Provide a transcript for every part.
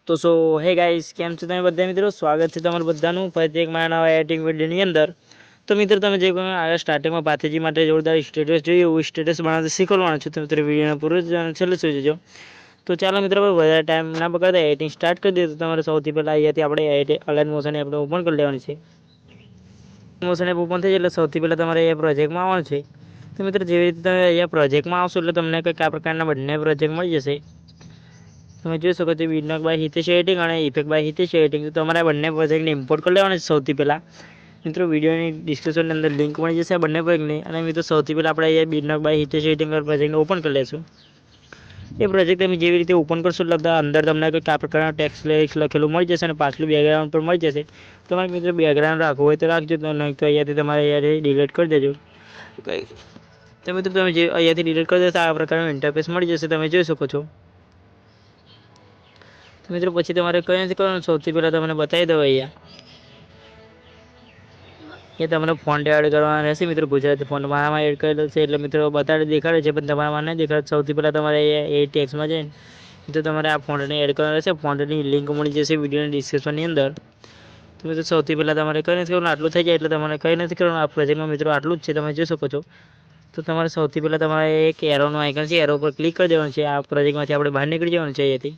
તો સો હે ગાઈસ, કેમ છો તમે બધા મિત્રો? સ્વાગત છે તમારું બધાનું ફરીથી એક મારા નવા એડિટિંગ વિડીયોની અંદર. તો મિત્રો તમે જે આગળ સ્ટાર્ટિંગમાં ભાતીજી માટે જોરદાર સ્ટેટસ જોઈએ એવું સ્ટેટસ બનાવતા શીખવાડવાનું છું. તો મિત્રો વિડીયોના પૂરું છેલ્લે સુધી જોજો. તો ચાલો મિત્રો વધારે ટાઈમ ના બગાડતા એડિટિંગ સ્ટાર્ટ કરી દઈએ. તો તમારે સૌથી પહેલાં અહીંયાથી આપણે અલાઇન મોશન એપ ઓપન કરી લેવાની છે. મોશન એપ ઓપન થઈ જાય એટલે સૌથી પહેલાં તમારે એ પ્રોજેક્ટમાં આવવાનું છે. તો મિત્રો જેવી રીતે તમે અહીંયા પ્રોજેક્ટમાં આવશો એટલે તમને કંઈક આ પ્રકારના બંને પ્રોજેક્ટ મળી જશે. તમે જોઈ શકો છો વિનોક બાય હિતેશ એડિટિંગ અને ઇફેક્ટ બાય હિતેશ એડિટિંગ. તો તમારે બંને પ્રોજેક્ટને ઇમ્પોર્ટ કરી લેવાના છે. સૌથી પહેલાં મિત્રો વિડીયોની ડિસ્ક્રિપ્શનની અંદર લિંક મળી જશે આ બંને પ્રોજેક્ટની. અને મિત્રો સૌથી પહેલાં આપણે અહીંયા વિનોક બાય હિતેશ એડિટિંગ પ્રોજેક્ટને ઓપન કરી લઈશું. એ પ્રોજેક્ટ તમે જેવી રીતે ઓપન કરશો એટલે અંદર તમને કંઈક આ પ્રકારના ટેક્સ્ટ લખેલું મળી જશે અને પાછલું બેકગ્રાઉન્ડ પણ મળી જશે. તમારે મિત્રો બેકગ્રાઉન્ડ રાખવું હોય તો રાખજો, તો નહીં તો અહીંયાથી તમારે અહીંયાથી ડિલીટ કરી દેજો. તો મિત્રો તમે જે અહીંયાથી ડિલીટ કરી દેશો આ પ્રકારનું ઇન્ટરફેસ મળી જશે, તમે જોઈ શકો છો. તો મિત્રો પછી તમારે કંઈ નથી કરવાનું. સૌથી પહેલાં તમને બતાવી દઉં અહીંયા તમને ફોન્ટ એડ કરવાના રહેશે. મિત્રો ગુજરાતી ફોન્ટ મારામાં એડ કરેલો છે એટલે મિત્રો બતાડે દેખાડે છે, પણ તમારામાં નહીં દેખાડે. સૌથી પહેલાં તમારે એ ટેક્સમાં જઈને તો તમારે આ ફોન્ટને એડ કરવાના રહેશે. ફોન્ટની લિંક મળી જશે વિડીયોની ડિસ્ક્રિપ્શનની અંદર. તો મિત્રો સૌથી પહેલાં તમારે કંઈ નથી કરવાનું. આટલું થઈ જાય એટલે તમારે કંઈ નથી કરવાનું. આ પ્રોજેક્ટમાં મિત્રો આટલું જ છે, તમે જોઈ શકો છો. તો તમારે સૌથી પહેલાં તમારે એક એરોનું આઇકન છે, એરો પર ક્લિક કરી દેવાનું છે. આ પ્રોજેક્ટમાંથી આપણે બહાર નીકળી જવાનું છે અહીંયાથી.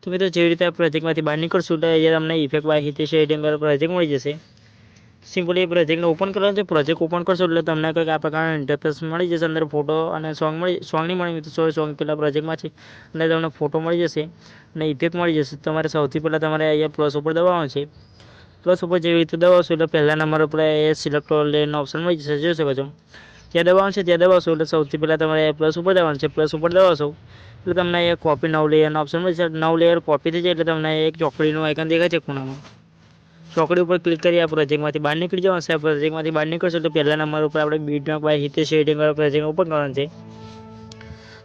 તો મિત્રો જેવી રીતે આ પ્રોજેક્ટમાંથી બહાર નીકળશું એટલે અહીંયા તમને effect by Hitesh editing project મળી જશે. સિમ્પલી એ પ્રોજેક્ટને ઓપન કરવાનું છે. પ્રોજેક્ટ ઓપન કરશો એટલે તમને કંઈક આ પ્રકારના ઇન્ટરફેસ મળી જશે. અંદર ફોટો અને સોંગ નહીં મળી તો સોંગ પહેલાં પ્રોજેક્ટમાં છે અને તમને ફોટો મળી જશે અને ઇફેક્ટ મળી જશે. તમારે સૌથી પહેલાં તમારે અહીંયા પ્લસ ઉપર દબાવવાનું છે. પ્લસ ઉપર જેવી રીતે દબાવશો એટલે પહેલા નંબર ઉપર એ સિલેક્ટ લેવાનો ઓપ્શન મળી જશે, જોઈ શકો છો. ત્યાં દબાવવાનું છે, ત્યાં દબાવશો એટલે સૌથી પહેલાં તમારે પ્લસ ઉપર દબાવવાનું છે. પ્લસ ઉપર દબાવશો એટલે તમને એક કોપી નવ લેયરનો ઓપ્શન મળશે. નવ લેયર કોપી થઈ જાય એટલે તમને એક ચોકડીનું આઇકન દેખાય છે ખૂણામાં. ચોકડી ઉપર ક્લિક કરી આ પ્રોજેક્ટમાંથી બહાર નીકળી જવાનું છે. આ પ્રોજેક્ટમાંથી બહાર નીકળશો તો પહેલા નંબર ઉપર આપણે વિનોક by Hitesh editing project open કરવાનું છે.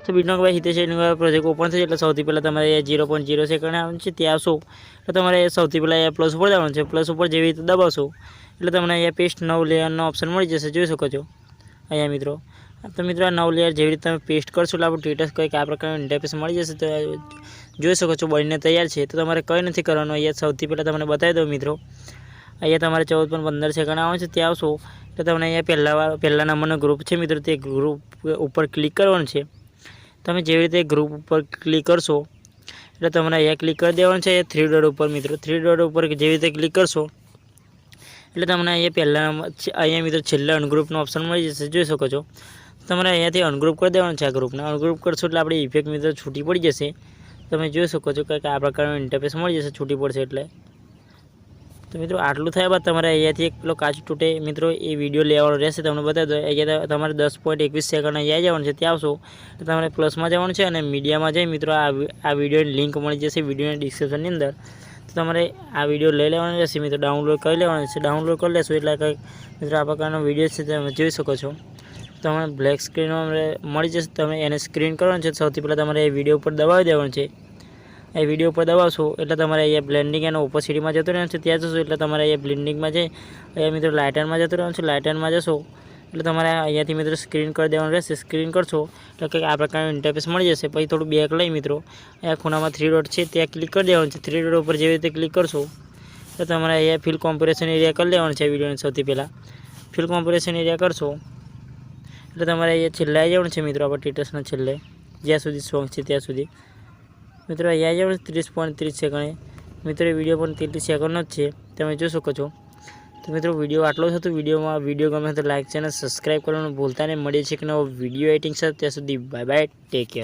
તો વિનોક by Hitesh editing project open થઈ જાય એટલે સૌથી પહેલાં તમારે 0.0 સેકન્ડ આવવાનું છે. ત્યાં આવશો એટલે તમારે સૌથી પહેલાં અહીંયા પ્લસ ઉપર દબાવવાનું છે. પ્લસ ઉપર જેવી રીતે દબાવશો એટલે તમને અહીંયા પેસ્ટ નવ લેયરનો ઓપ્શન મળી જશે, જોઈ શકો છો અહીંયા મિત્રો. તો મિત્રો આ નવ લેયર જેવી રીતે તમે પેસ્ટ કરશો એટલે આપણું સ્ટેટસ કંઈક આ પ્રકારનું ઇન્ટરફેસ મળી જશે. તો જોઈ શકો છો બનીને તૈયાર છે. તો તમારે કંઈ નથી કરવાનું. અહીંયા સૌથી પહેલાં તમને બતાવી દઉં મિત્રો, અહીંયા તમારે 14.15 સેકન્ડ આવવાનું છે. ત્યાં આવશો એટલે તમને અહીંયા પહેલા નંબરનો ગ્રુપ છે મિત્રો, તે ગ્રુપ ઉપર ક્લિક કરવાનું છે. તમે જેવી રીતે ગ્રુપ ઉપર ક્લિક કરશો એટલે તમને અહીંયા ક્લિક કરી દેવાનું છે. 3 ડોટ ઉપર મિત્રો, 3 ડોટ ઉપર જેવી રીતે ક્લિક કરશો એટલે તમને અહીંયા મિત્રો છેલ્લા અનગ્રુપનો ઓપ્શન મળી જશે, જોઈ શકો છો. તમારે અહીંયાથી અનગ્રુપ કરી દેવાનું છે. આ ગ્રુપને અનગ્રુપ કરશો એટલે આપણી ઇફેક્ટ મિત્રો છૂટી પડી જશે. તમે જોઈ શકો છો કંઈક આ પ્રકારનું ઇન્ટરફેસ મળી જશે છૂટી પડશે એટલે. તો મિત્રો આટલું થયા બાદ તમારે અહીંયાથી એક પેલો કાચ તૂટે મિત્રો એ વિડીયો લેવાનો રહેશે. તમને બતાવી દો અહીંયા તમારે 10.21 સેકન્ડ અહીંયા જવાનું છે. ત્યાં આવશો તો તમારે પ્લસમાં જવાનું છે અને મીડિયામાં જઈ મિત્રો આ વિડીયોની લિંક મળી જશે વિડીયોની ડિસ્ક્રિપ્શનની અંદર. તો તમારે આ વિડીયો લઈ લેવાનો રહેશે મિત્રો, ડાઉનલોડ કરી લેવાનો છે. ડાઉનલોડ કરી લેશો એટલે કંઈક મિત્રો આ પ્રકારનો વિડીયો છે તમે જોઈ શકો છો. તમને બ્લેક સ્ક્રીનમાં મળી જશે. તમે એને સ્ક્રીન કરવાનું છે. સૌથી પહેલાં તમારે એ વિડીયો ઉપર દબાવી દેવાનું છે. એ વિડીયો ઉપર દબાવશો એટલે તમારે અહીંયા બ્લેન્ડિંગ અને ઓપોસિટીમાં જતું રહેવાનું છે. ત્યાં જશો એટલે તમારે અહીંયા બ્લેન્ડિંગમાં જઈ અહીંયા મિત્રો લાઇટરમાં જતું રહેવાનું છે. લાઇટરમાં જશો એટલે તમારે અહીંયાથી મિત્રો સ્ક્રીન કરી દેવાનું રહેશે. સ્ક્રીન કરશો એટલે કંઈક આ પ્રકારનું ઇન્ટરફેસ મળી જશે. પછી થોડું બેક લઈ મિત્રો અહીંયા ખૂણામાં 3 ડોટ છે ત્યાં ક્લિક કરી દેવાનું છે. 3 ડોટ ઉપર જેવી રીતે ક્લિક કરશો તો તમારે અહીંયા ફિલ કોમ્પોરેશન એરિયા કરી લેવાનું છે. વિડીયોને સૌથી પહેલાં ફિલ કોમ્પોરેશન એરિયા કરશો એટલે તમારે અહીંયા છેલ્લે આવી જવાનું છે મિત્રો, આપણા સ્ટેટસના છેલ્લે જ્યાં સુધી સોંગ છે ત્યાં સુધી મિત્રો અહીંયા આવી જવાનું 30.30 સેકન્ડે. મિત્રો એ વિડીયો પણ 30 સેકન્ડનો જ છે, તમે જોઈ શકો છો. તો મિત્રો વિડીયો આટલો જ હતો. વિડીયો ગમે તો લાઈક ચેનલ સબસ્ક્રાઈબ કરવાનું ભૂલતા નહીં. મળીએ છીએ કે નવો વિડીયો એડિટિંગ સાથે. ત્યાં સુધી બાય બાય, ટેક કેર.